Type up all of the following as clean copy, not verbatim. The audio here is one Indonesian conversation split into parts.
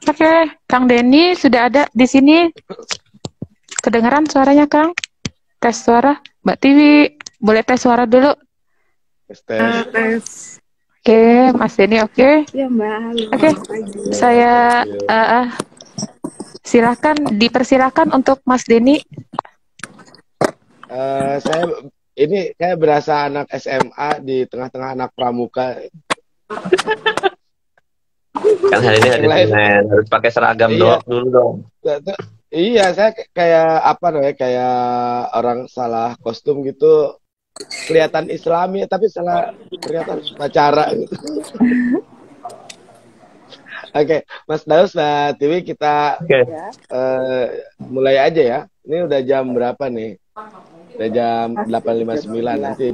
Oke, Kang Denny sudah ada di sini. Kedengaran suaranya, Kang? Tes suara. Mbak Tiwi, boleh tes suara dulu? Tes. Tes. Oke, Mas Denny oke. Ya Mbak, halo, Oke, selamat pagi. saya silakan dipersilakan untuk Mas Denny. Saya berasa anak SMA di tengah-tengah anak pramuka. Kan hari ini hari Yang lain, Senin, harus pakai seragam iya, dulu dong. iya, saya kayak apa namanya, kayak orang salah kostum gitu, kelihatan Islami tapi salah kelihatan upacara gitu. Oke, Mas Daus, Mbak Tiwi, kita Oke. mulai aja ya. Ini udah jam berapa nih? Udah jam 8.59, nanti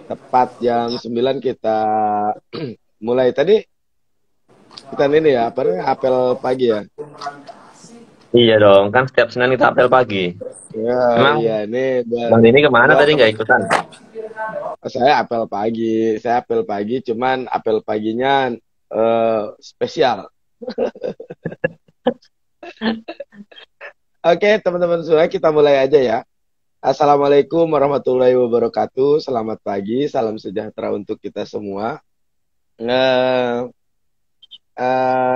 tepat jam 9 kita mulai. Tadi kita ini ya, apa namanya, apel pagi ya. Iya dong, kan setiap Senin kita apel pagi. Ya, Emang iya, ini Bang Dini kemana buat tadi nggak ikutan? saya apel pagi, cuman apel paginya spesial. Oke, teman-teman semua, kita mulai aja ya. Assalamualaikum warahmatullahi wabarakatuh. Selamat pagi, salam sejahtera untuk kita semua.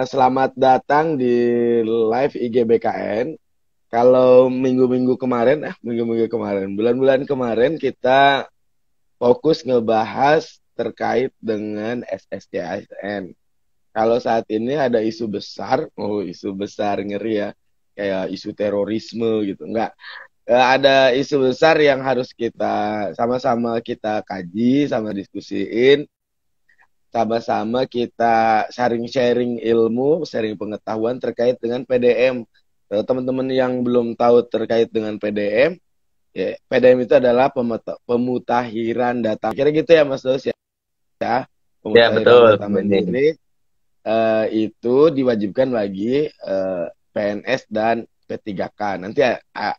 Selamat datang di live IGBKN. Kalau minggu-minggu kemarin, bulan-bulan kemarin kita fokus ngebahas terkait dengan SSCASN. Kalau saat ini ada isu besar, isu besar ngeri ya, kayak isu terorisme gitu. Enggak, ada isu besar yang harus kita sama-sama kita kaji, sama diskusiin, sama-sama kita sharing-sharing ilmu, sharing pengetahuan terkait dengan PDM. Teman-teman yang belum tahu terkait dengan PDM, ya, PDM itu adalah pemutakhiran data. Kira gitu ya Mas Dos ya. Ya Pemutakhiran betul, data Bang Dini. mandiri itu diwajibkan bagi PNS dan P3K. Nanti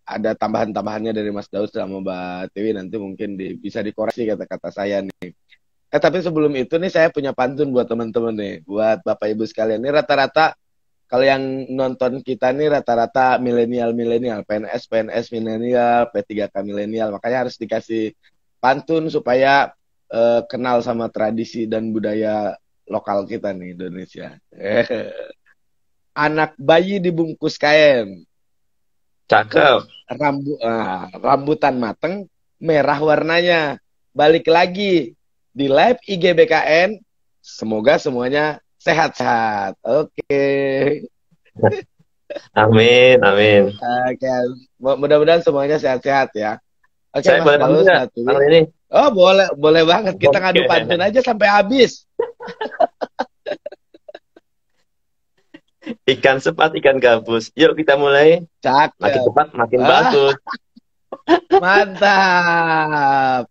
ada tambahan-tambahannya dari Mas Daud sama Mbak Tiwi, nanti mungkin bisa dikoreksi kata-kata saya nih. Tapi sebelum itu nih saya punya pantun buat teman-teman nih, buat Bapak Ibu sekalian. Ini rata-rata kalau yang nonton kita nih rata-rata milenial, PNS milenial, P3K milenial. Makanya harus dikasih pantun supaya kenal sama tradisi dan budaya lokal kita nih Indonesia. Anak bayi dibungkus kain, Cakep. rambutan mateng, merah warnanya. Balik lagi di live IGBKN. Semoga semuanya sehat-sehat. Oke. Amin, amin. Oke. Mudah-mudahan semuanya sehat-sehat ya. Oke, Saya Mas boleh pantun Daus, nggak, Mbak Tiwi. Bang Dini? Oh, boleh banget. Kita ngadu Oke. pantun aja sampai habis. Ikan sepat, ikan gabus. Yuk kita mulai. Makin Cakep. cepat, makin bagus. Mantap.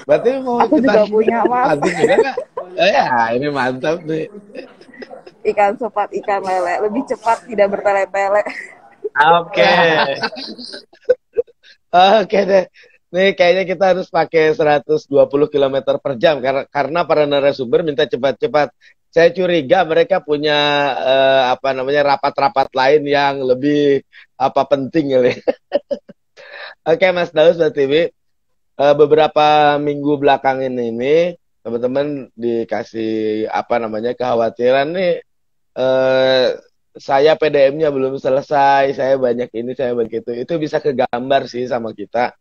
Berarti mau Aku kita juga punya, Mas. pantun juga nggak? Ya, ini mantap nih. Ikan sepat, ikan lele. Lebih cepat, tidak bertele-tele. Oke. Oke deh. Nih kayaknya kita harus pakai 120 km per jam karena para narasumber minta cepat-cepat. Saya curiga mereka punya rapat-rapat lain yang lebih penting kali. Oke, Mas Daus, Mbak Tiwi, beberapa minggu belakangan ini teman-teman dikasih kekhawatiran nih, saya PDM-nya belum selesai, saya banyak ini, saya banyak itu. Itu bisa kegambar sih sama kita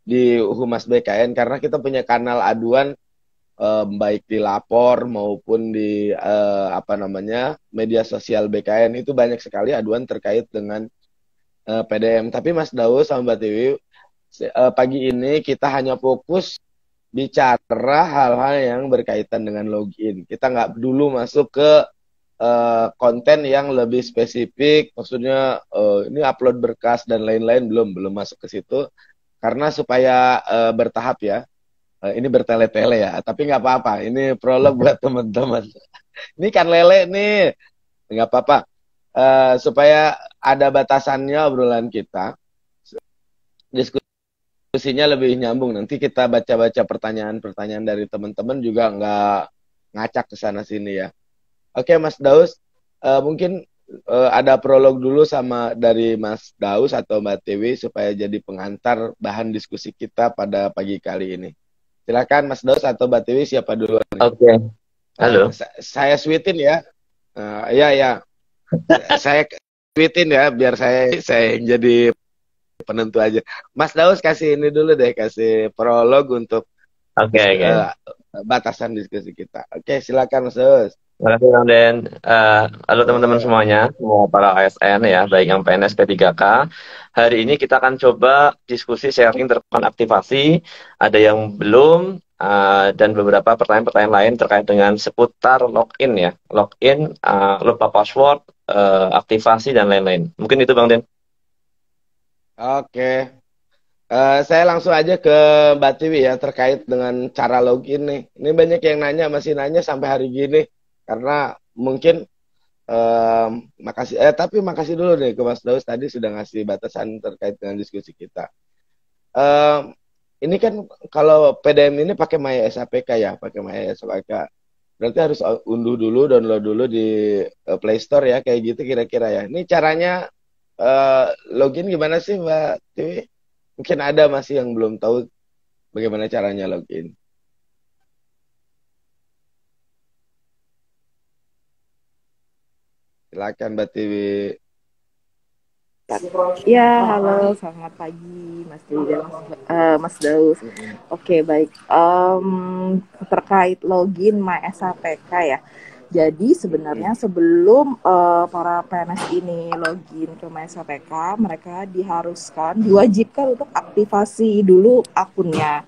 di Humas BKN karena kita punya kanal aduan baik di lapor maupun di media sosial BKN. Itu banyak sekali aduan terkait dengan PDM. Tapi Mas Daus sama Mbak Tiwi, pagi ini kita hanya fokus bicara hal-hal yang berkaitan dengan login. Kita nggak dulu masuk ke konten yang lebih spesifik, maksudnya ini upload berkas dan lain-lain, belum masuk ke situ karena supaya bertahap ya. Ini bertele-tele ya, tapi nggak apa-apa. Ini prolog buat teman-teman. Ini kan lele nih, nggak apa-apa. Supaya ada batasannya obrolan kita, diskusinya lebih nyambung. Nanti kita baca-baca pertanyaan-pertanyaan dari teman-teman juga nggak ngacak ke sana sini ya. Oke, Mas Daus, mungkin ada prolog dulu sama dari Mas Daus atau Mbak Tiwi supaya jadi pengantar bahan diskusi kita pada pagi kali ini. Silakan Mas Daus atau Mbak Tiwi, siapa duluan? Oke. Halo. Saya sweetin ya. Ya. Saya sweetin ya biar saya yang jadi penentu aja. Mas Daus kasih ini dulu deh, kasih prolog untuk Oke. batasan diskusi kita. Oke, silakan Mas Daus. Terima kasih Bang Den. Halo teman-teman semuanya, semua para ASN ya, baik yang PNS P3K. Hari ini kita akan coba diskusi sharing terkait aktivasi, ada yang belum, dan beberapa pertanyaan-pertanyaan lain terkait dengan seputar login ya, login, lupa password, aktivasi dan lain-lain. Mungkin itu Bang Den. Oke. Saya langsung aja ke Mbak Tiwi ya terkait dengan cara login nih. Ini banyak yang nanya, masih nanya sampai hari gini. Karena mungkin tapi makasih dulu nih ke Mas Daus tadi sudah ngasih batasan terkait dengan diskusi kita. Ini kan kalau PDM ini pakai Maya SAPK ya, pakai Maya SAPK. Berarti harus unduh dulu, download dulu di Play Store ya, kayak gitu kira-kira ya. Ini caranya login gimana sih Mbak Tiwi? Mungkin ada masih yang belum tahu bagaimana caranya login. Silakan Mbak Tiwi. Ya, halo, selamat pagi Mas Dewi dan Mas Daus. Oke, baik. Terkait login MySAPK ya. Jadi sebenarnya sebelum para PNS ini login ke MySAPK, mereka diwajibkan untuk aktivasi dulu akunnya.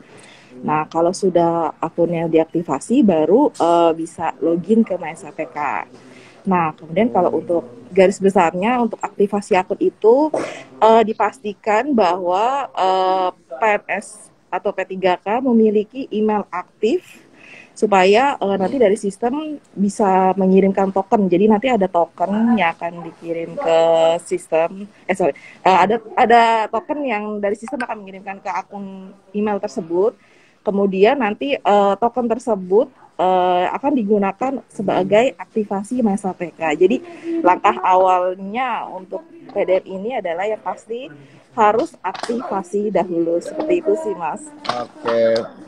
Nah, kalau sudah akunnya diaktifasi, baru bisa login ke MySAPK. Nah, kemudian kalau untuk garis besarnya untuk aktivasi akun itu dipastikan bahwa PNS atau P3K memiliki email aktif supaya nanti dari sistem bisa mengirimkan token. Jadi nanti ada token yang akan dikirim ke sistem. Ada token yang dari sistem akan mengirimkan ke akun email tersebut. Kemudian nanti token tersebut akan digunakan sebagai aktivasi MySAPK. Jadi langkah awalnya untuk PDM ini adalah yang pasti harus aktivasi dahulu. Seperti itu sih Mas. Oke.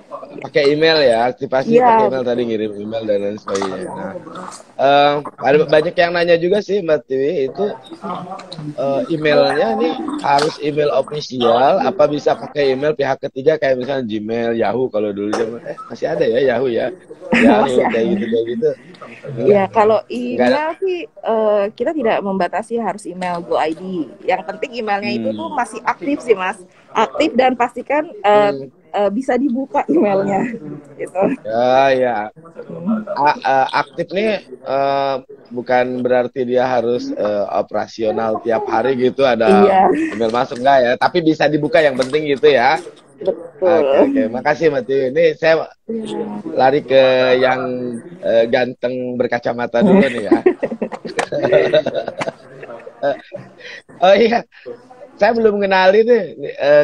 Pakai email ya, aktivasi pakai email tadi, ngirim email dan lain sebagainya. Nah, ada banyak yang nanya juga sih Mbak Tiwi, itu emailnya nih harus email official, apa bisa pakai email pihak ketiga kayak misalnya Gmail, Yahoo kalau dulu masih ada ya Yahoo ya, Yahoo kayak gitu. Ya, kalau email sih kita tidak membatasi harus email GoID. Yang penting emailnya itu tuh masih aktif sih Mas, aktif dan pastikan bisa dibuka emailnya gitu. Ya. Aktif nih bukan berarti dia harus operasional tiap hari gitu ada email masuk enggak ya, tapi bisa dibuka yang penting gitu ya. Betul. Oke. Makasih Mbak Tiwi. Ini saya lari ke yang ganteng berkacamata dulu nih ya. Oh iya, saya belum kenalin nih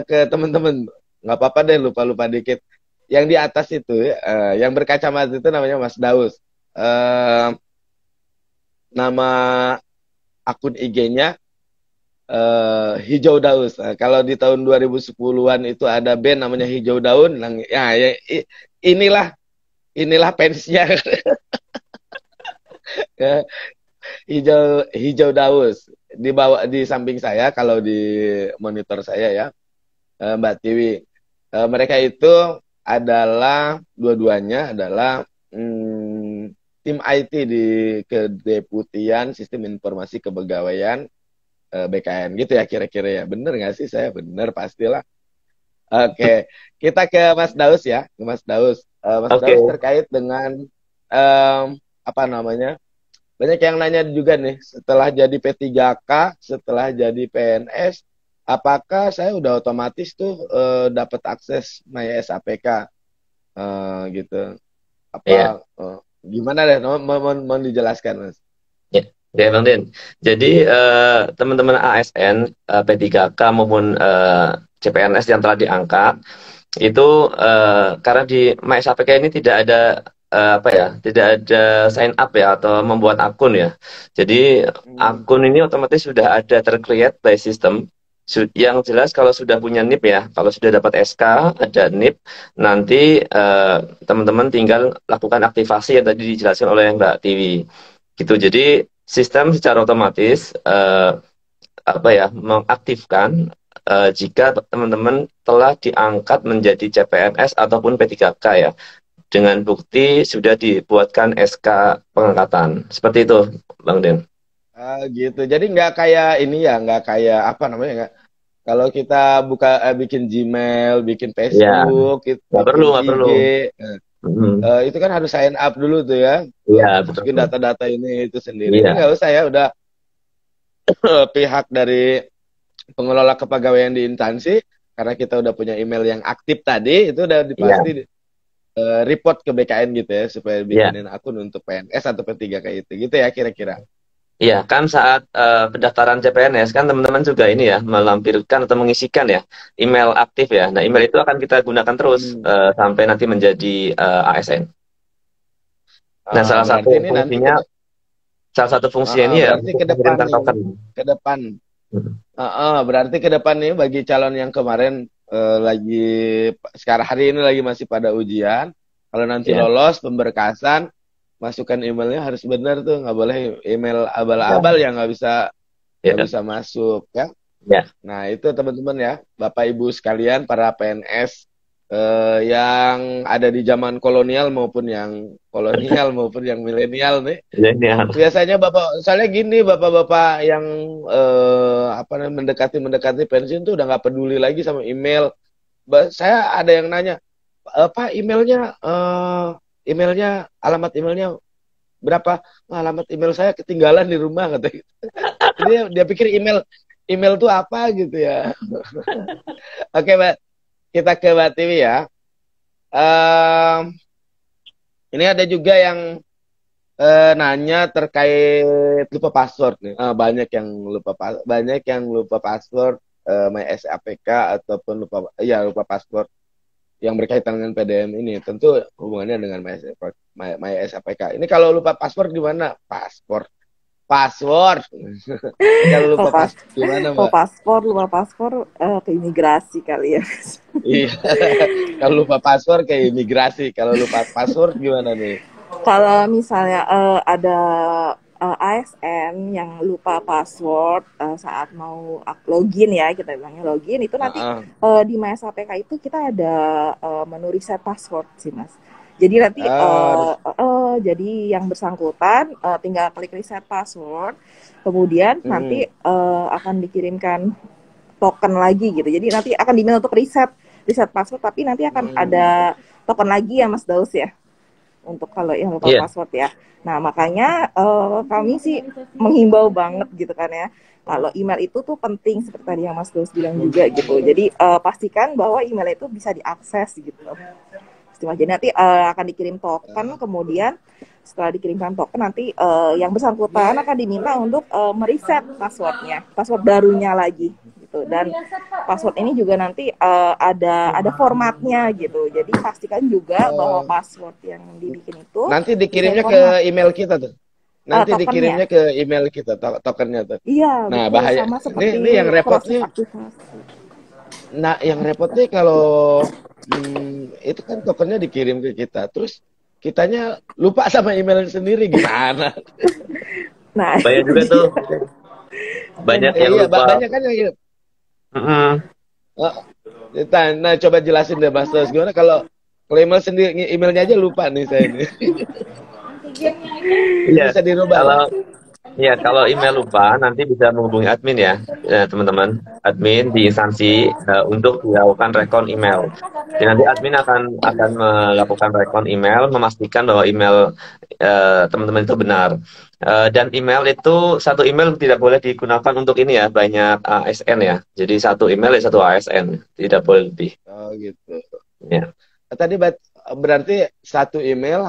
ke teman-teman. Nggak apa-apa deh, lupa-lupa dikit. Yang di atas itu, yang berkacamata itu namanya Mas Daus. Nama akun IG-nya Hijau Daus. Kalau di tahun 2010-an itu ada band namanya Hijau Daun. Inilah fansnya. Hijau Daus. Di samping saya, kalau di monitor saya ya, Mbak Tiwi. Mereka itu adalah dua-duanya adalah tim IT di Kedeputian Sistem Informasi Kepegawaian BKN gitu ya kira-kira ya. Bener nggak sih saya? Bener pastilah. Oke, kita ke Mas Daus ya, ke Mas Daus. Mas Daus terkait dengan apa namanya? Banyak yang nanya juga nih, setelah jadi P3K, setelah jadi PNS, apakah saya udah otomatis tuh dapat akses Maya SAPK gitu? Apa gimana deh? Mau dijelaskan Mas? Ya, Bang Den. Jadi teman-teman ASN P3K maupun CPNS yang telah diangkat itu karena di Maya SAPK ini tidak ada apa ya, tidak ada sign up ya atau membuat akun ya. Jadi akun ini otomatis sudah ada tercreate by system. Yang jelas kalau sudah punya NIP ya, kalau sudah dapat SK, ada NIP, nanti teman-teman tinggal lakukan aktivasi yang tadi dijelaskan oleh Mbak Tiwi. Gitu. Jadi sistem secara otomatis apa ya, mengaktifkan jika teman-teman telah diangkat menjadi CPNS ataupun P3K ya, dengan bukti sudah dibuatkan SK pengangkatan. Seperti itu, Bang Den. Gitu. Jadi nggak kayak ini ya, nggak kayak apa namanya, nggak. Kalau kita buka bikin Gmail, bikin Ya, Facebook, nggak perlu, nggak bikin perlu. IG, itu kan harus sign up dulu tuh ya. Iya, betul. Masukin data-data ini itu sendiri. Iya. Ini nggak usah ya, udah pihak dari pengelola kepegawaian di instansi, karena kita udah punya email yang aktif tadi, itu udah pasti report ke BKN gitu ya, supaya bikinin akun untuk PNS atau P3K itu. Gitu ya kira-kira. Iya, kan saat pendaftaran CPNS kan teman-teman juga ini ya, melampirkan atau mengisikan ya email aktif ya. Nah, email itu akan kita gunakan terus sampai nanti menjadi ASN. Nah, salah satu fungsinya, ini ya berarti ke depan berarti ke depan nih bagi calon yang kemarin lagi sekarang hari ini lagi masih pada ujian, kalau nanti lolos pemberkasan, masukkan emailnya harus benar tuh, nggak boleh email abal-abal yang nggak bisa masuk ya. Nah itu teman-teman ya, Bapak Ibu sekalian para PNS yang ada di zaman kolonial maupun yang milenial nih. Biasanya soalnya gini, bapak-bapak yang mendekati pensiun tuh udah nggak peduli lagi sama email. Saya ada yang nanya, Pak emailnya alamat emailnya berapa? Alamat email saya ketinggalan di rumah katanya. Jadi dia pikir email tuh apa gitu ya. Oke, Mbak. Kita ke Mbak Tiwi ya. Ini ada juga yang nanya terkait lupa password nih. Banyak yang lupa password MySAPK ataupun lupa password yang berkaitan dengan PDM ini. Tentu hubungannya dengan MySAPK. Ini kalau lupa password gimana? Password. Kalau lupa password gimana, Mbak? Lupa password ke imigrasi kali ya. Iya. Kalau lupa password ke imigrasi. Kalau lupa password gimana nih? Kalau misalnya ada ASN yang lupa password saat mau login ya, kita bilangnya login, itu nanti di MySAPK itu kita ada menu reset password sih, Mas. Jadi nanti jadi yang bersangkutan tinggal klik reset password, kemudian nanti akan dikirimkan token lagi gitu. Jadi nanti akan diminta untuk reset password, tapi nanti akan ada token lagi ya Mas Daus ya, untuk kalau yang lupa password ya. Nah makanya kami sih menghimbau banget gitu kan ya, kalau email itu tuh penting seperti tadi yang Mas Daus bilang juga gitu. Jadi pastikan bahwa email itu bisa diakses gitu. Jadi nanti akan dikirim token, kemudian setelah dikirimkan token nanti yang bersangkutan akan diminta untuk mereset password barunya lagi gitu. Dan password ini juga nanti ada formatnya gitu. Jadi pastikan juga bahwa password yang dibikin itu nanti dikirimnya ke email kita tuh. Nanti dikirimnya ke email kita tokennya tuh. Iya. Nah bahaya. Ini yang repotnya. Nah yang repotnya kalau itu kan tokennya dikirim ke kita, terus kitanya lupa sama email sendiri, gimana? Nah, banyak juga tuh. Banyak yang lupa. Banyak kan yang nah, coba jelasin deh Mas Tos, gimana kalau email sendiri, emailnya aja lupa nih saya ini. Bisa dirubah. Kalau email lupa nanti bisa menghubungi admin ya, teman-teman. Admin di instansi untuk dilakukan rekon email. Jadi nanti admin akan melakukan rekon email, memastikan bahwa email teman-teman itu benar. Dan email itu, satu email tidak boleh digunakan untuk ini ya, banyak ASN ya. Jadi satu email ya satu ASN, tidak boleh lebih. Oh gitu. Ya. Tadi berarti satu email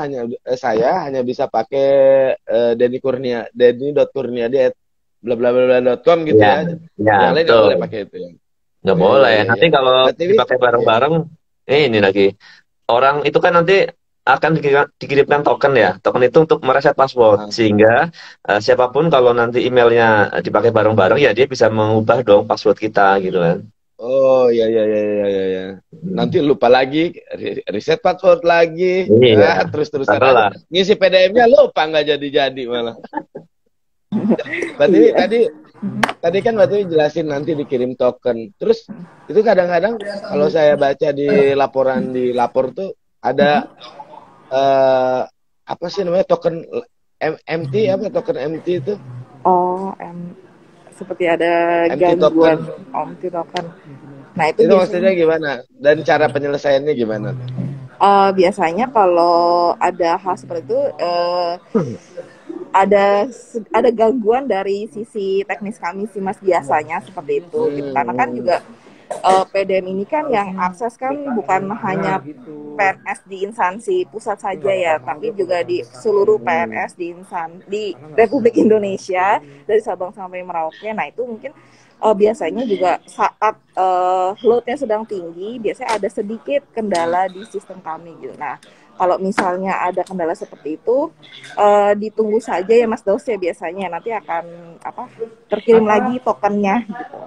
saya hanya bisa pakai denny.kurniadi@bla.com gitu ya. Yang lain nggak boleh pakai itu ya. Nggak boleh. Nanti kalau dipakai bareng-bareng, ini lagi. Orang itu kan nanti akan dikirimkan token ya. Token itu untuk mereset password sehingga siapapun kalau nanti emailnya dipakai bareng-bareng ya dia bisa mengubah dong password kita gitu kan. Oh ya ya ya ya ya ya. Nanti lupa lagi, reset password lagi, Iya, terus-terusan aja. lah. Ngisi PDF-nya lupa nggak jadi-jadi malah. Berarti tadi kan berarti jelasin nanti dikirim token. Terus itu kadang-kadang kalau saya baca di laporan di lapor tuh ada apa sih namanya token MT apa token MT itu? Oh, seperti ada MT gangguan token. MT token. Nah, itu maksudnya gimana? Dan cara penyelesaiannya gimana? Biasanya kalau ada hal seperti itu ada gangguan dari sisi teknis kami sih Mas, biasanya seperti itu gitu. Karena kan juga PDM ini kan yang akses kan bukan hanya PNS di instansi pusat saja ya, tapi juga di seluruh PNS di Republik Indonesia dari Sabang sampai Merauke. Nah, itu mungkin biasanya juga saat load-nya sedang tinggi, biasanya ada sedikit kendala di sistem kami gitu. Nah, kalau misalnya ada kendala seperti itu, ditunggu saja ya Mas Daus ya, biasanya nanti akan terkirim lagi tokennya gitu.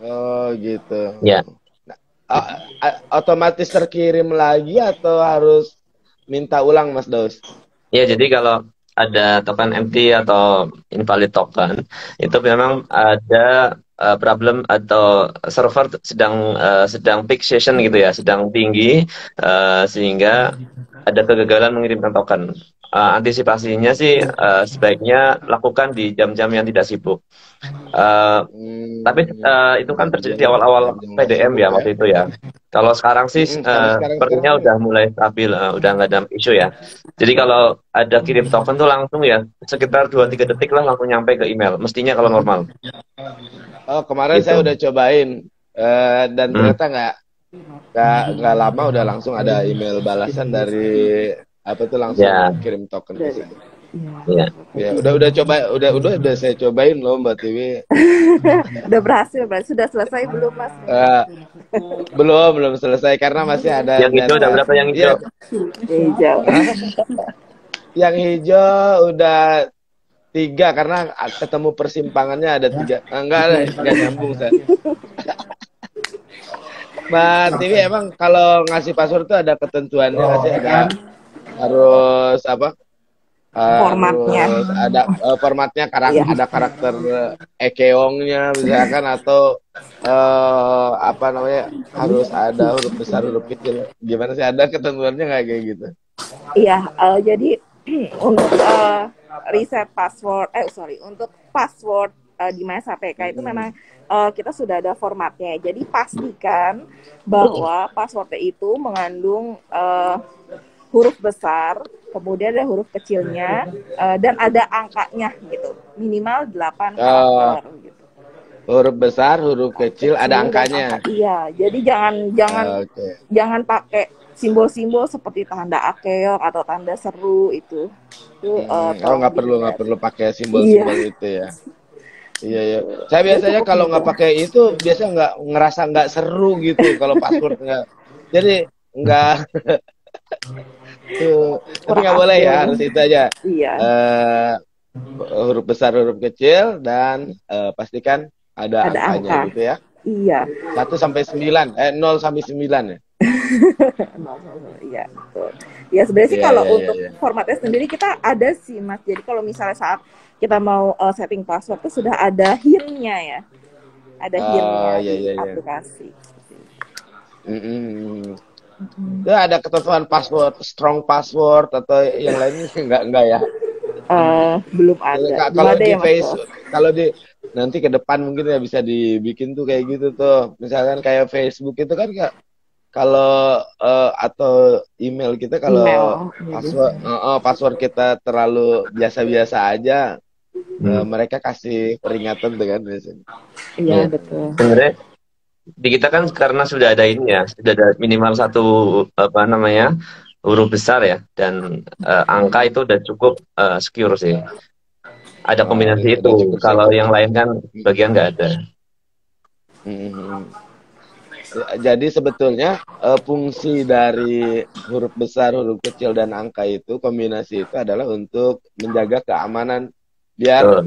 Oh gitu. Ya. Otomatis terkirim lagi atau harus minta ulang Mas Daus? Ya, jadi kalau ada token empty atau invalid token, itu memang ada problem atau server sedang peak session gitu ya, sedang tinggi sehingga ada kegagalan mengirimkan token. Antisipasinya sih sebaiknya lakukan di jam-jam yang tidak sibuk. Tapi itu kan terjadi di awal-awal PDM ya waktu itu ya. Kalau sekarang sih sepertinya udah mulai stabil, udah nggak ada isu ya. Jadi kalau ada kirim token tuh langsung ya sekitar 2-3 detik lah langsung nyampe ke email. Mestinya kalau normal. Oh kemarin gitu. Saya udah cobain dan ternyata nggak lama udah langsung ada email balasan dari apa tuh langsung kirim token ke saya. Iya. Ya, udah saya cobain loh Mbak Tiwi. Udah berhasil, sudah selesai belum Mas? Belum selesai karena masih ada. Yang hijau udah berapa yang hijau? Hijau. Yang hijau udah 3 karena ketemu persimpangannya ada 3. Enggak nyambung saya. Mbak Tiwi emang kalau ngasih password tuh ada ketentuannya nggak sih? Ada harus apa? Formatnya ada formatnya ada karakter ekeongnya misalkan atau apa namanya harus ada huruf besar huruf kecil gimana sih ada ketentuannya nggak kayak gitu? Iya, jadi untuk reset password untuk password di masa PK itu memang kita sudah ada formatnya. Jadi pastikan bahwa passwordnya itu mengandung huruf besar, kemudian ada huruf kecilnya, dan ada angkanya gitu. Minimal 8 karakter gitu. Huruf besar, huruf kecil, ada angkanya. Iya, jadi jangan pakai simbol-simbol seperti tanda akeok atau tanda seru itu. Nggak perlu pakai simbol-simbol itu ya. Iya. Saya biasanya kalau nggak pakai itu biasa ngerasa nggak seru gitu kalau password nggak. Jadi nggak. Tapi nggak boleh ya, harus itu aja. Iya. Huruf besar, huruf kecil, dan pastikan ada angkanya gitu ya. Iya. 1 sampai 9, 0 sampai 9 ya. Iya, betul. Ya sebenarnya sih kalau untuk formatnya sendiri kita ada sih Mas. Jadi kalau misalnya saat kita mau setting password itu sudah ada hint-nya ya. Ada hint-nya di aplikasi. Ya ada ketentuan password, strong password atau yang lainnya enggak ya? Belum ada. Kalau di Facebook, kalau di nanti ke depan mungkin ya bisa dibikin tuh kayak gitu tuh. Misalkan kayak Facebook itu kan kalau atau email kita kalau password kita terlalu biasa-biasa aja, mereka kasih peringatan tuh kan biasanya. Iya betul. Sebenarnya di kita kan karena sudah ada ini ya, sudah ada minimal 1 huruf besar ya, dan angka itu udah cukup secure sih. Ada kombinasi itu. Kalau yang lain kan bagian nggak ada. Jadi sebetulnya fungsi dari huruf besar, huruf kecil, dan angka itu kombinasi itu adalah untuk menjaga keamanan biar Betul.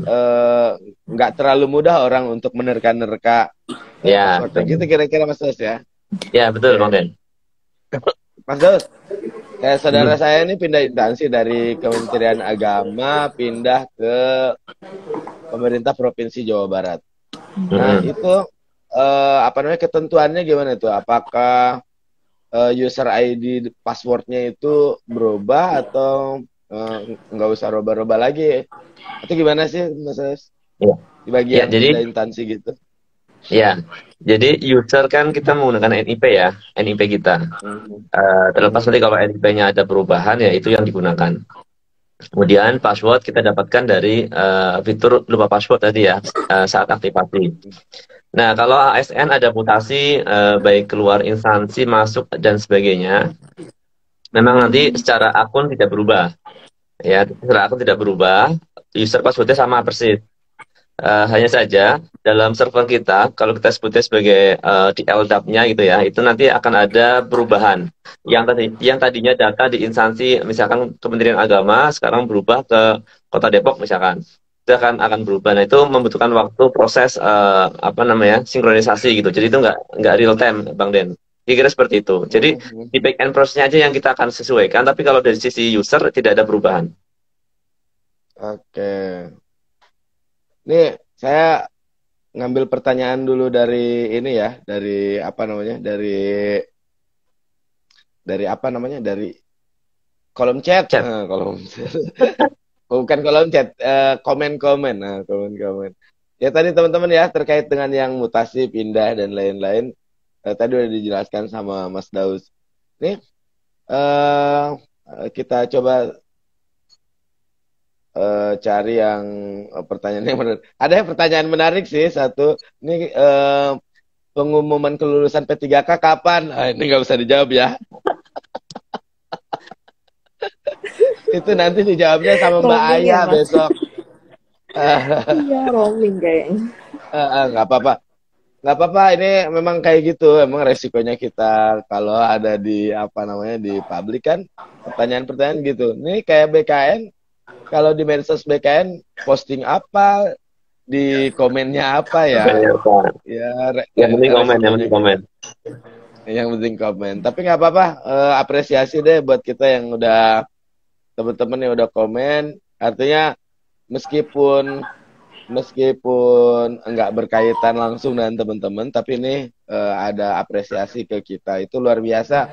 nggak terlalu mudah orang untuk menerka-nerka Ya, passwordnya gitu betul. kira-kira Mas Daus ya. Ya, betul, Bang Oke, Den. Mas Daus, kayak saudara Hmm. saya ini pindah instansi dari Kementerian Agama pindah ke pemerintah Provinsi Jawa Barat. Nah, Hmm. itu apa namanya ketentuannya gimana tuh? Apakah user ID passwordnya itu berubah atau nggak usah roba-roba lagi? Atau gimana sih, Mas Yos? Ya. Di bagi Ya, yang jadi pindah instansi gitu? ya, jadi user kan kita menggunakan NIP ya, NIP kita. Mhm. Terlepas Mhm. nanti kalau NIP-nya ada perubahan ya itu yang digunakan. Kemudian password kita dapatkan dari fitur lupa password tadi ya saat aktivasi. Nah, kalau ASN ada mutasi baik keluar instansi, masuk dan sebagainya, memang nanti secara akun tidak berubah. Ya, secara akun tidak berubah, user passwordnya sama persis. Hanya saja dalam server kita, kalau kita sebutnya sebagai di LDAP-nya gitu ya, itu nanti akan ada perubahan. Yang tadinya data di instansi misalkan Kementerian Agama sekarang berubah ke Kota Depok misalkan. Itu akan berubah. Nah, itu membutuhkan waktu proses apa namanya? Sinkronisasi gitu. Jadi itu nggak real time, Bang Den. Kira-kira seperti itu. Jadi Mhm. di back end prosesnya aja yang kita akan sesuaikan, tapi kalau dari sisi user tidak ada perubahan. Oke. Nih, saya ngambil pertanyaan dulu dari ini ya, dari apa namanya? Dari apa namanya? Dari kolom chat. Chat. Kolom chat. Bukan kolom chat, komen-komen. Nah, komen-komen. Ya tadi teman-teman ya terkait dengan yang mutasi, pindah dan lain-lain. Tadi udah dijelaskan sama Mas Daus. Nih, eh kita coba cari yang pertanyaan yang menarik. Ada yang pertanyaan menarik sih satu. Ini pengumuman kelulusan P3K kapan? Ini nggak usah dijawab ya. Itu nanti dijawabnya sama Mbak Roaming Aya ya Mas? besok. Iya, roaming kayaknya. Nggak apa-apa. Nggak apa-apa, ini memang kayak gitu. Emang resikonya kita kalau ada di apa namanya di publik kan pertanyaan-pertanyaan gitu. Ini kayak BKN, kalau di medsos BKN posting apa, di komennya apa ya? Ya Yang penting komen, yang resikonya penting gitu. komen. Yang penting komen. Tapi nggak apa-apa, apresiasi deh buat kita yang udah teman-teman yang udah komen. Artinya meskipun meskipun nggak berkaitan langsung dengan teman-teman, tapi ini ada apresiasi ke kita. Itu luar biasa.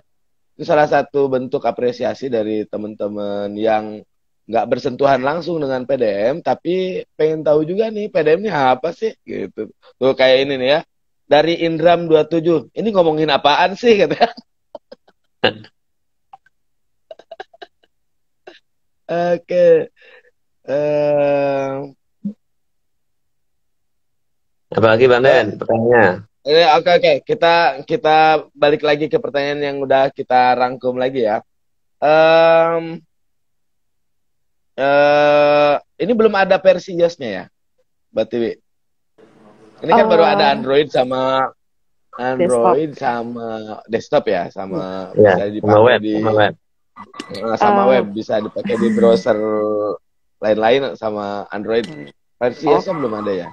Itu salah satu bentuk apresiasi dari teman-teman yang nggak bersentuhan langsung dengan PDM, tapi pengen tahu juga nih PDM ini apa sih gitu. Tuh kayak ini nih ya. Dari Indram 27. Ini ngomongin apaan sih kata. Oke. Eh Apalagi Bang eh, Den, pertanyaannya. oke oke. Kita balik lagi ke pertanyaan yang udah kita rangkum lagi ya. Em, ini belum ada versi iOS-nya ya, Mbak Tiwi. Ini kan baru ada Eh, desktop. Android sama desktop ya, sama Ya, bisa sama dipakai web, sama di web. sama Eh, web, bisa dipakai di browser lain-lain sama Android. Versi oh, iOS-nya belum ada ya.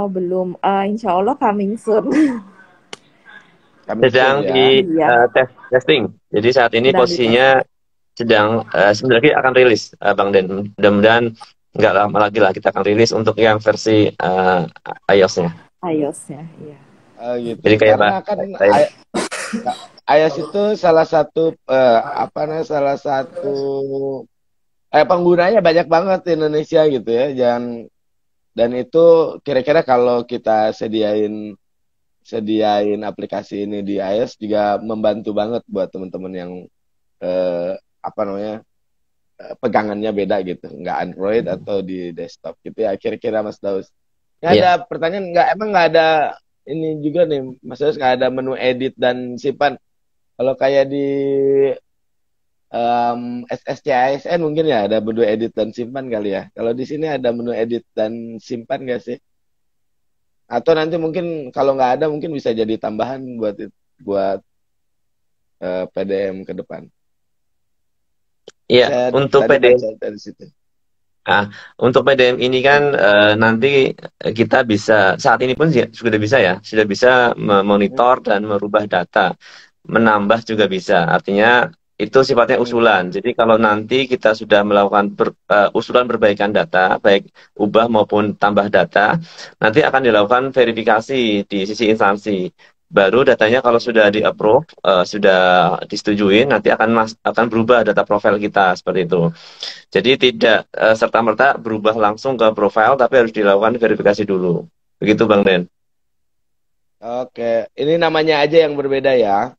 belum. Insya Allah coming soon. Coming soon Sedang ya. di Iya, testing. Jadi saat ini sedang dites. posisinya sedang sebentar lagi akan rilis Bang Den. Mudah-mudahan nggak lama lagi lah kita akan rilis untuk yang versi iOS-nya. iOS-nya, iya. Gitu. Jadi kayak Karena kan iOS itu salah satu apa namanya salah satu penggunanya banyak banget di Indonesia gitu ya. Dan itu kira-kira kalau kita sediain aplikasi ini di iOS juga membantu banget buat teman-teman yang apa namanya pegangannya beda gitu, nggak Android atau di desktop gitu ya. Kira-kira Mas Daus. Ini Iya. ada pertanyaan emang nggak ada ini juga nih Mas Daus, nggak ada menu edit dan simpan. Kalau kayak di SSC ASN mungkin ya ada menu edit dan simpan kali ya. Kalau di sini ada menu edit dan simpan nggak sih? Atau nanti mungkin kalau nggak ada mungkin bisa jadi tambahan buat buat PDM ke depan. Iya, Saya untuk tadi PDM baca dari situ. untuk PDM ini kan nanti kita bisa saat ini pun sudah bisa ya, sudah bisa memonitor dan merubah data, menambah juga bisa. Artinya itu sifatnya usulan. Jadi kalau nanti kita sudah melakukan usulan perbaikan data, baik ubah maupun tambah data, nanti akan dilakukan verifikasi di sisi instansi. Baru datanya kalau sudah di-approve, sudah disetujui, nanti akan berubah data profil kita seperti itu. Jadi tidak serta-merta berubah langsung ke profil, tapi harus dilakukan verifikasi dulu. Begitu Bang Den. Oke, ini namanya aja yang berbeda ya.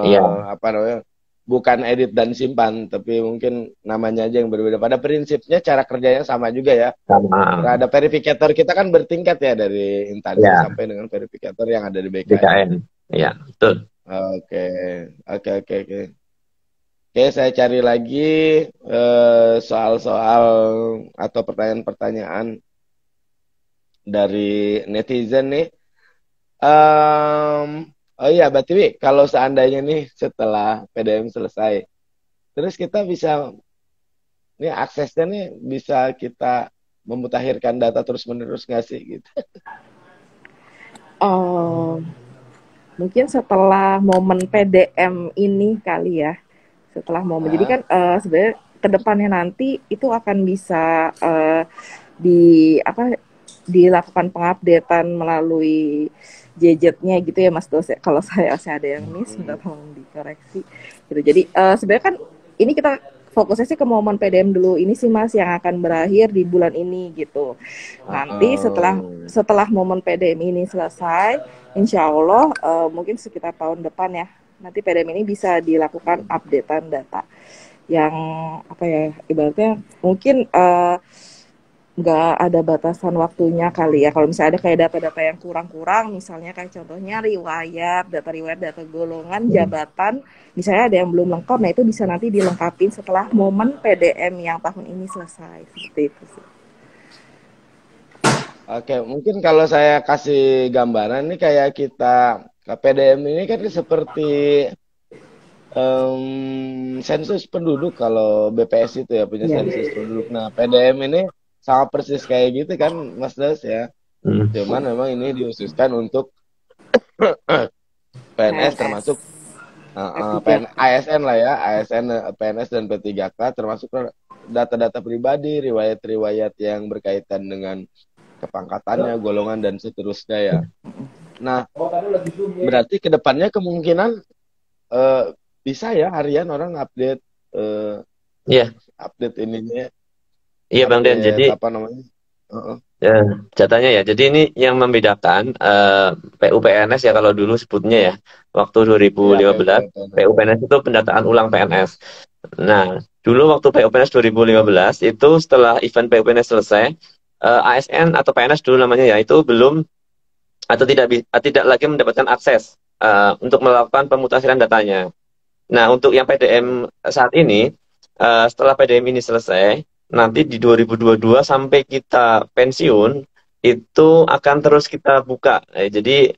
Iya, Apa namanya? Bukan edit dan simpan, tapi mungkin namanya aja yang berbeda. Pada prinsipnya cara kerjanya sama juga ya. sama. Terhadap verifikator kita kan bertingkat ya dari instansi Ya, sampai dengan verifikator yang ada di BKN. BKN. Ya, betul. Oke, oke. Oke, saya cari lagi soal-soal atau pertanyaan-pertanyaan dari netizen nih. Oh iya, Mbak Tiwi, kalau seandainya nih setelah PDM selesai, terus kita bisa, nih aksesnya nih bisa kita memutakhirkan data terus-menerus nggak sih gitu? Mungkin setelah momen PDM ini kali ya, setelah momen. Jadi kan sebenarnya kedepannya nanti itu akan bisa dilakukan pengupdatean melalui gadgetnya gitu ya Mas Dos. Kalau saya ada yang miss, minta tolong dikoreksi. Gitu. Jadi sebenarnya kan ini kita fokusnya sih ke momen PDM dulu ini sih Mas yang akan berakhir di bulan ini gitu. Nanti setelah momen PDM ini selesai, insya Allah mungkin sekitar tahun depan ya. Nanti PDM ini bisa dilakukan updatean data yang apa ya ibaratnya mungkin nggak ada batasan waktunya kali ya. Kalau misalnya ada kayak data-data yang kurang-kurang, misalnya kayak contohnya data riwayat, data golongan, jabatan, misalnya ada yang belum lengkap, nah itu bisa nanti dilengkapin setelah momen PDM yang tahun ini selesai. Seperti itu sih. Oke, mungkin kalau saya kasih gambaran nih kayak kita PDM ini kan seperti sensus penduduk kalau BPS itu ya punya sensus penduduk. Nah, PDM ini sama persis kayak gitu kan, Mas Das ya. Cuman memang ini diususkan untuk PNS termasuk ASN lah ya, ASN, PNS dan P3K termasuk data-data pribadi, riwayat-riwayat yang berkaitan dengan kepangkatannya, golongan dan seterusnya ya. Nah, berarti kedepannya kemungkinan bisa ya harian orang update update ininya. Iya Bang Den, jadi apa namanya? Datanya ya. Jadi ini yang membedakan PUPNS ya kalau dulu sebutnya ya. Waktu 2015 PUPNS itu pendataan ulang PNS. Nah, dulu waktu PUPNS 2015 itu setelah event PUPNS selesai, ASN atau PNS dulu namanya ya, itu belum atau tidak lagi mendapatkan akses untuk melakukan pemutakhiran datanya. Nah, untuk yang PDM saat ini, setelah PDM ini selesai, nanti di 2022 sampai kita pensiun, itu akan terus kita buka. Jadi,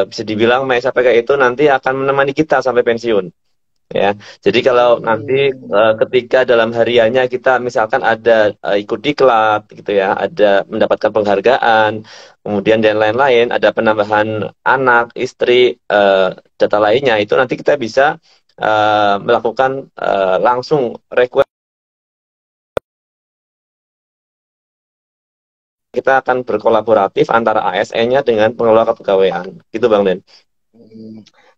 bisa dibilang MySAPK itu nanti akan menemani kita sampai pensiun. Ya, jadi kalau nanti ketika dalam hariannya kita misalkan ada ikut diklat gitu ya, ada mendapatkan penghargaan, kemudian dan lain-lain, ada penambahan anak, istri, data lainnya itu nanti kita bisa melakukan langsung request. Kita akan berkolaboratif antara ASN-nya dengan pengelola kepegawaian, gitu Bang Den.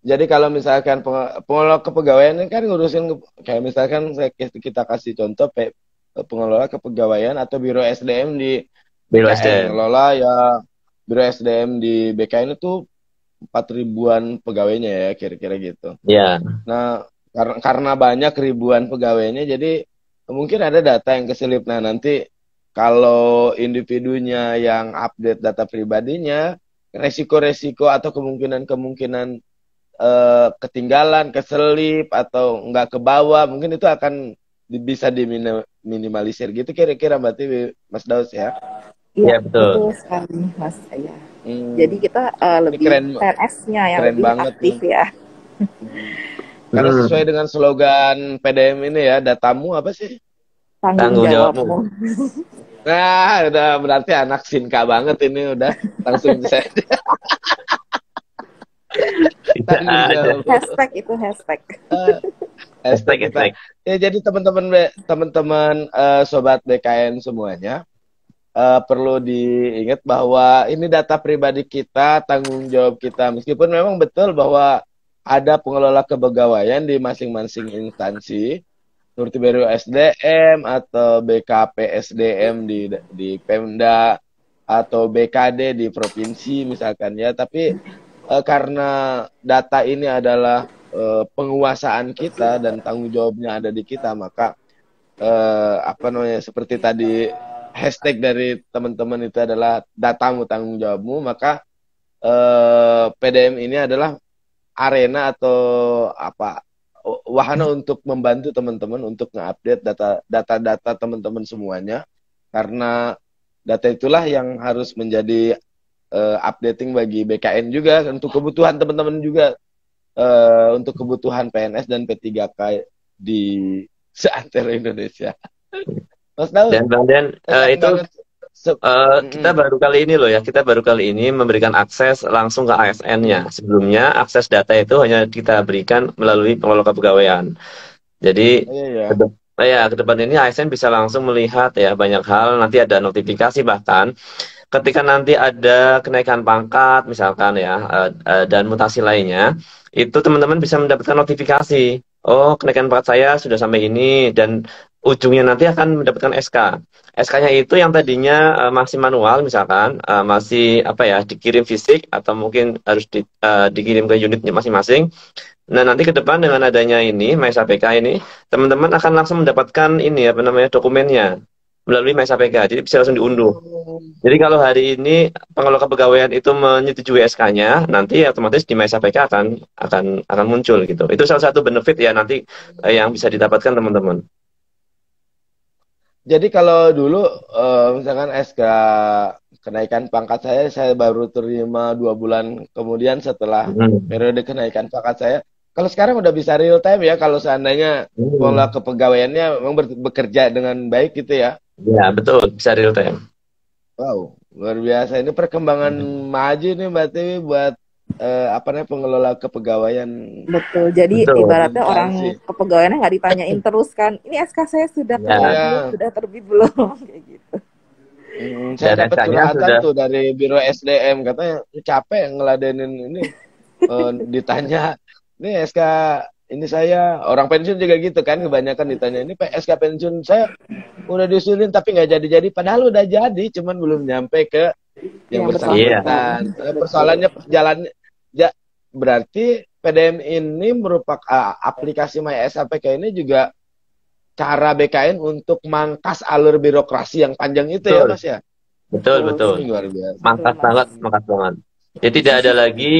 Jadi kalau misalkan pengelola kepegawaian ini kan ngurusin kayak misalkan kita kasih contoh pengelola kepegawaian atau biro SDM di BKN, pengelola ya biro SDM di BKN itu 4.000-an pegawainya ya kira-kira gitu. Iya. Nah karena banyak ribuan pegawainya jadi mungkin ada data yang keselip. Nah nanti kalau individunya yang update data pribadinya resiko-resiko atau kemungkinan ketinggalan, keselip atau nggak ke bawah, mungkin itu akan bisa diminimalisir gitu kira-kira Mbak Tiwi, Mas Daus ya? Iya betul sekali Mas. Ya. Jadi kita lebih PNS-nya yang lebih aktif ya. Karena Hmm, sesuai dengan slogan PDM ini ya, datamu apa sih? Tanggung tanggung jawabmu. jawabmu. Nah, udah berarti anak Sinka banget ini udah langsung saya Bisa tanggung aja. jawab. Hashtag itu hashtag. Eh, Hashtag Hashtag, kita. hashtag. Ya jadi teman-teman sobat BKN semuanya perlu diingat bahwa ini data pribadi kita, tanggung jawab kita. Meskipun memang betul bahwa ada pengelola kepegawaian di masing-masing instansi, seperti Biro SDM atau BKP SDM di Pemda atau BKD di provinsi misalkan ya. Tapi karena data ini adalah penguasaan kita dan tanggung jawabnya ada di kita, maka apa namanya seperti tadi hashtag dari teman-teman itu adalah datamu tanggung jawabmu, maka PDM ini adalah arena atau apa wahana untuk membantu teman-teman untuk nge-update data-data teman-teman semuanya, karena data itulah yang harus menjadi updating bagi BKN juga untuk kebutuhan teman-teman juga, untuk kebutuhan PNS dan P3K di seantero Indonesia. Mas Daud, Dan Bang Den, sayang itu banget. kita baru kali ini loh ya, kita baru kali ini memberikan akses langsung ke ASN-nya. Sebelumnya akses data itu hanya kita berikan melalui pengelola kepegawaian. Jadi Iya ya. ke depan ini ASN bisa langsung melihat ya banyak hal, nanti ada notifikasi bahkan ketika nanti ada kenaikan pangkat misalkan ya dan mutasi lainnya, itu teman-teman bisa mendapatkan notifikasi. Oh, kenaikan pangkat saya sudah sampai ini dan ujungnya nanti akan mendapatkan SK. SK-nya itu yang tadinya masih manual misalkan masih apa ya dikirim fisik atau mungkin harus dikirim ke unitnya masing-masing. Nah, nanti ke depan dengan adanya ini, MyS APK ini, teman-teman akan langsung mendapatkan ini apa namanya dokumennya melalui MyS APK. Jadi bisa langsung diunduh. Jadi kalau hari ini pengelola kepegawaian itu menyetujui SK-nya, nanti otomatis di MyS APK akan muncul gitu. Itu salah satu benefit ya nanti yang bisa didapatkan teman-teman. Jadi kalau dulu misalkan SK kenaikan pangkat saya baru terima 2 bulan kemudian setelah Hmm. periode kenaikan pangkat saya. Kalau sekarang udah bisa real time ya, kalau seandainya pengelola Hmm. kepegawaiannya memang bekerja dengan baik gitu ya. Ya, betul, bisa real time. Wow, luar biasa. Ini perkembangan maju nih Mbak Tiwi buat apa namanya pengelola kepegawaian Betul. Jadi Betul. ibaratnya orang instansi. kepegawaiannya nggak ditanyain terus kan. Ini SK saya sudah Ya. keluar Iya. belum? Sudah terbit belum? Kayak gitu. Saya Dan dapat SK-nya curhatan sudah tuh dari Biro SDM, katanya capek ngeladenin ini, ditanya, ini SK ini saya, orang pensiun juga gitu kan, kebanyakan ditanya, ini SK pensiun saya udah disusulin tapi nggak jadi-jadi, padahal udah jadi, cuman belum nyampe ke yang Yang bersangkutan. bersangkutan. Persoalannya jalannya, berarti PDM ini merupakan aplikasi MySAPK ini juga cara BKN untuk mangkas alur birokrasi yang panjang itu ya betul. Mas ya. Betul, betul. Luar biasa. Mangkat Mas. banget, mangkat banget. Jadi tidak ada lagi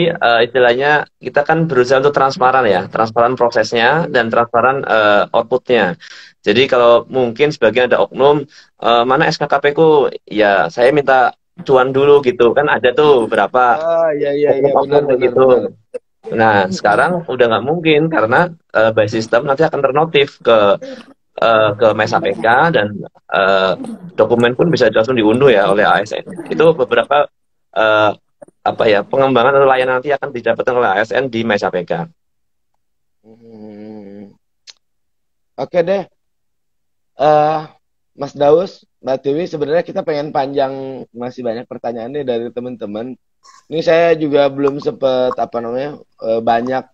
istilahnya kita kan berusaha untuk transparan ya, transparan prosesnya dan transparan outputnya. Jadi kalau mungkin sebagian ada oknum mana SKKP ku, ya saya minta cuan dulu gitu kan ada tuh beberapa Oh iya oknum kayak gitu. benar. Nah sekarang udah nggak mungkin karena by system nanti akan ternotif ke MyS APK dan dokumen pun bisa langsung diunduh ya oleh ASN. Itu beberapa apa ya pengembangan atau layanan nanti akan didapatkan oleh ASN di MyS APK. Oke deh, Mas Daus, Mbak Tiwi, sebenarnya kita pengen panjang, masih banyak pertanyaan nih dari teman-teman. Ini saya juga belum sempet apa namanya banyak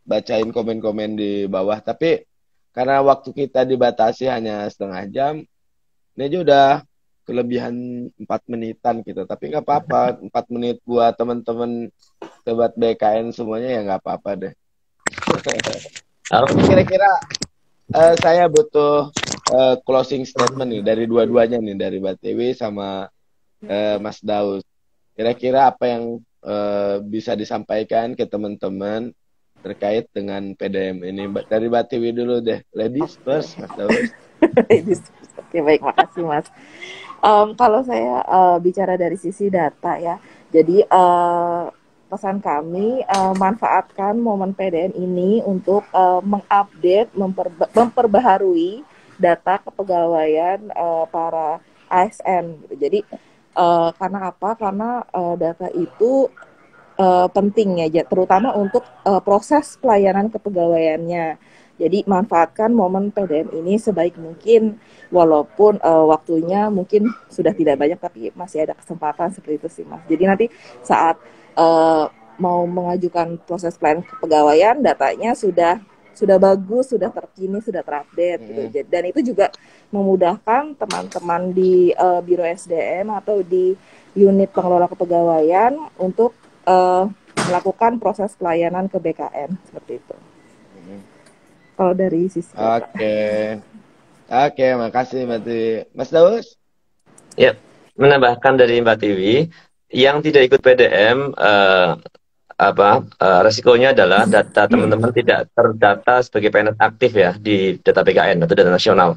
bacain komen-komen di bawah, tapi karena waktu kita dibatasi hanya setengah jam, ini aja udah kelebihan 4 menitan gitu. Tapi nggak apa-apa, 4 menit buat teman-teman sobat BKN semuanya ya nggak apa-apa deh. Kira-kira saya butuh closing statement nih dari dua-duanya nih, dari Mbak Tiwi sama Mas Daus. Kira-kira apa yang bisa disampaikan ke teman-teman terkait dengan PDM ini? Dari Mbak Tiwi dulu deh. Ladies first, Mas Daus. Oke, baik, makasih Mas. Kalau saya bicara dari sisi data ya, jadi pesan kami, manfaatkan momen PDM ini untuk mengupdate, memperbaharui data kepegawaian para ASN gitu. Jadi karena apa? Karena data itu penting ya, terutama untuk proses pelayanan kepegawaiannya. Jadi manfaatkan momen PDM ini sebaik mungkin, walaupun waktunya mungkin sudah tidak banyak, tapi masih ada kesempatan seperti itu sih Mas. Jadi nanti saat mau mengajukan proses pelayanan kepegawaian, datanya sudah bagus, sudah terkini, sudah terupdate gitu. Dan itu juga memudahkan teman-teman di Biro SDM atau di unit pengelola kepegawaian untuk melakukan proses pelayanan ke BKN seperti itu. Kalau dari sisi Oke, makasih Mbak Tiwi. Mas Daus? Ya, menambahkan dari Mbak Tiwi, yang tidak ikut PDM resikonya adalah data teman-teman tidak terdata sebagai PNS aktif ya di data BKN atau data nasional.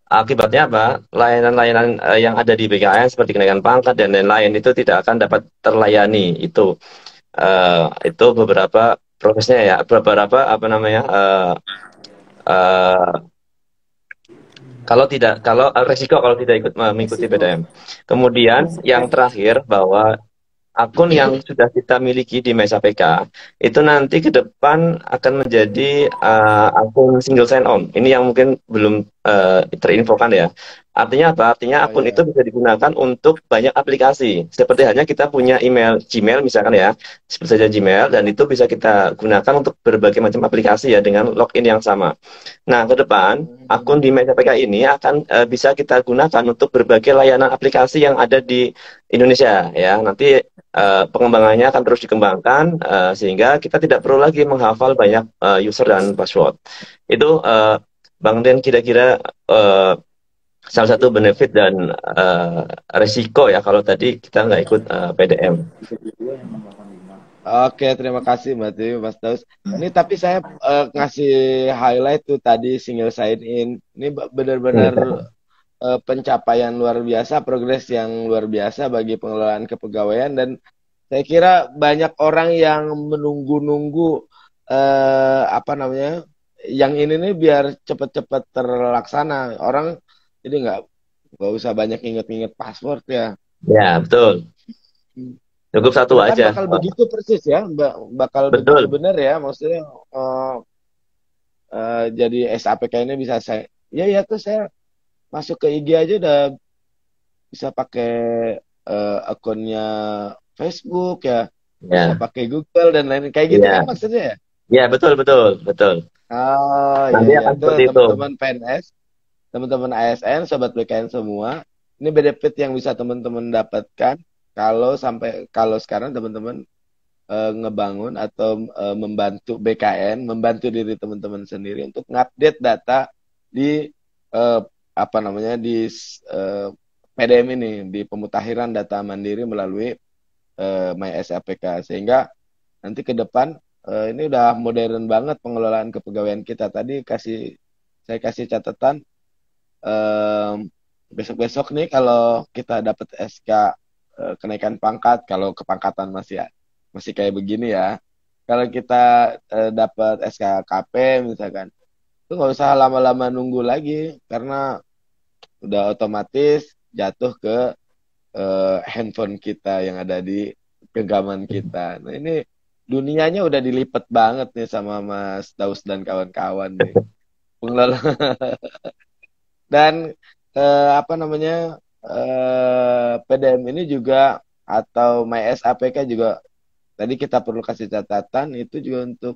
Akibatnya apa? Layanan-layanan yang ada di BKN seperti kenaikan pangkat dan lain-lain itu tidak akan dapat terlayani. Itu beberapa prosesnya ya, beberapa resiko kalau tidak ikut mengikuti PDM. Kemudian yang terakhir bahwa akun yang sudah kita miliki di MySAPK itu nanti ke depan akan menjadi akun single sign-on. Ini yang mungkin belum terinfokan ya. Artinya apa? Artinya akun itu bisa digunakan untuk banyak aplikasi. Seperti halnya kita punya email Gmail misalkan ya, seperti saja Gmail, dan itu bisa kita gunakan untuk berbagai macam aplikasi ya dengan login yang sama. Nah, ke depan akun di MySAPK ini akan bisa kita gunakan untuk berbagai layanan aplikasi yang ada di Indonesia ya. Nanti pengembangannya akan terus dikembangkan sehingga kita tidak perlu lagi menghafal banyak user dan password. Itu Bang Den kira-kira salah satu benefit dan resiko ya kalau tadi kita nggak ikut PDM. Oke, terima kasih Mbak Tiwi, Mas Daus. Ini tapi saya ngasih highlight tuh tadi single sign in. Ini benar-benar pencapaian luar biasa, progres yang luar biasa bagi pengelolaan kepegawaian, dan saya kira banyak orang yang menunggu-nunggu yang ini nih biar cepat-cepat terlaksana. Orang jadi nggak usah banyak inget-inget password ya. Ya, betul. Cukup satu aja. Bakal begitu persis ya, bakal betul. begitu benar ya, maksudnya jadi SAPK ini bisa saya tuh saya masuk ke IG aja udah bisa pakai akunnya Facebook ya, bisa pakai Google dan lain kayak gitu kan maksudnya ya? Ya, betul. Nanti akan seperti itu. Teman-teman PNS, teman-teman ASN, sobat BKN semua, ini benefit yang bisa teman-teman dapatkan kalau sekarang teman-teman ngebangun atau membantu BKN, membantu diri teman-teman sendiri untuk ngupdate data di PDM ini, di pemutakhiran data mandiri melalui MySAPK, sehingga nanti ke depan ini udah modern banget pengelolaan kepegawaian kita. Tadi saya kasih catatan besok-besok nih kalau kita dapat SK kenaikan pangkat, kalau kepangkatan masih kayak begini ya, kalau kita dapat SKKP misalkan, itu nggak usah lama-lama nunggu lagi karena udah otomatis jatuh ke handphone kita yang ada di genggaman kita. Nah ini dunianya udah dilipat banget nih sama Mas Daus dan kawan-kawan nih. Pengelola dan PDM ini juga atau MySAPK juga tadi kita perlu kasih catatan itu juga untuk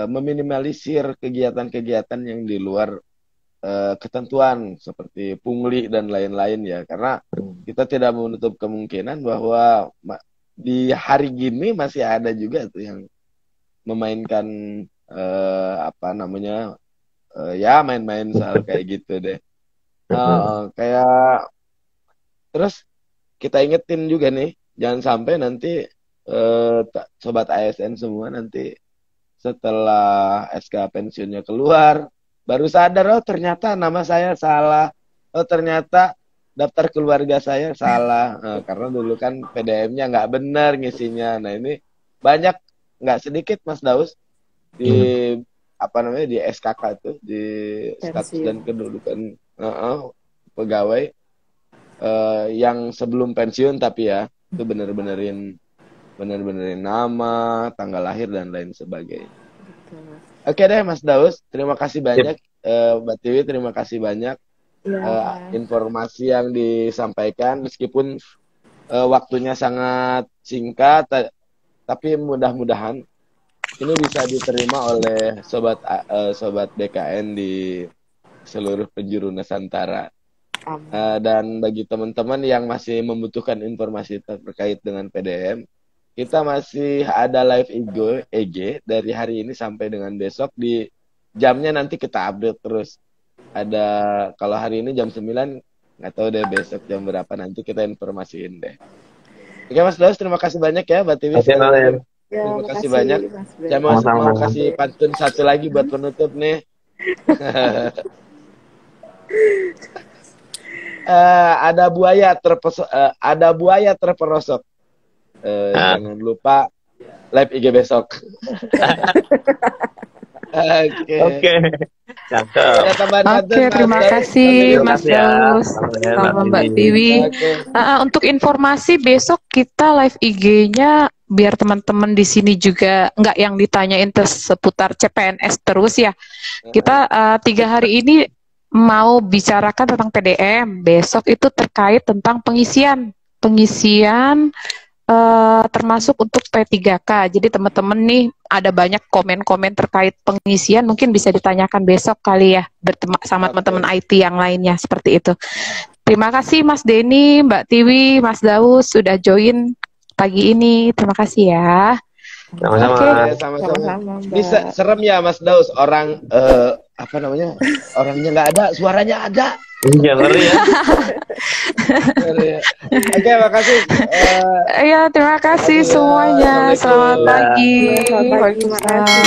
meminimalisir kegiatan-kegiatan yang di luar ketentuan seperti pungli dan lain-lain ya, karena kita tidak menutup kemungkinan bahwa di hari gini masih ada juga tuh yang memainkan main-main soal kayak gitu deh. Kayak terus kita ingetin juga nih, jangan sampai nanti sobat ASN semua nanti setelah SK pensiunnya keluar baru sadar, oh ternyata nama saya salah, oh ternyata daftar keluarga saya salah. Karena dulu kan PDM-nya nggak benar ngisinya. Nah ini banyak, nggak sedikit Mas Daus di apa namanya di SKK itu, di status dan kedudukan pegawai yang sebelum pensiun, tapi ya itu bener-benerin nama, tanggal lahir dan lain sebagainya. Oke deh Mas Daus, terima kasih banyak. Mbak Tiwi, terima kasih banyak informasi yang disampaikan, meskipun waktunya sangat singkat, tapi mudah-mudahan ini bisa diterima oleh sobat BKN di seluruh penjuru Nusantara. Dan bagi teman-teman yang masih membutuhkan informasi terkait dengan PDM, kita masih ada live EG dari hari ini sampai dengan besok. Di jamnya nanti kita update terus. Ada, kalau hari ini jam 9, nggak tahu deh besok jam berapa, nanti kita informasiin deh. Oke Mas Daus, terima kasih banyak ya Mbak Tiwi. Terima kasih banyak. Saya mau kasih pantun satu lagi buat penutup nih. Ada buaya terperosok. Jangan lupa live IG besok. Oke. Oke, terima kasih Mas Daus sama Mbak Tiwi. Untuk informasi besok kita live IG-nya biar teman-teman di sini juga nggak yang ditanyain seputar CPNS terus ya. Kita 3 hari ini mau bicarakan tentang PDM. Besok itu terkait tentang pengisian termasuk untuk P3K. Jadi teman-teman nih ada banyak komen-komen terkait pengisian, mungkin bisa ditanyakan besok kali ya sama teman-teman IT yang lainnya, seperti itu. Terima kasih Mas Denny, Mbak Tiwi, Mas Daus sudah join pagi ini. Terima kasih ya. Sama-sama. Sama-sama. Bisa serem ya Mas Daus, orang apa namanya? Orangnya nggak ada, suaranya ada. Iya, ngeri ya. Oke, makasih. Ya, terima kasih semuanya. Selamat pagi. Terima kasih.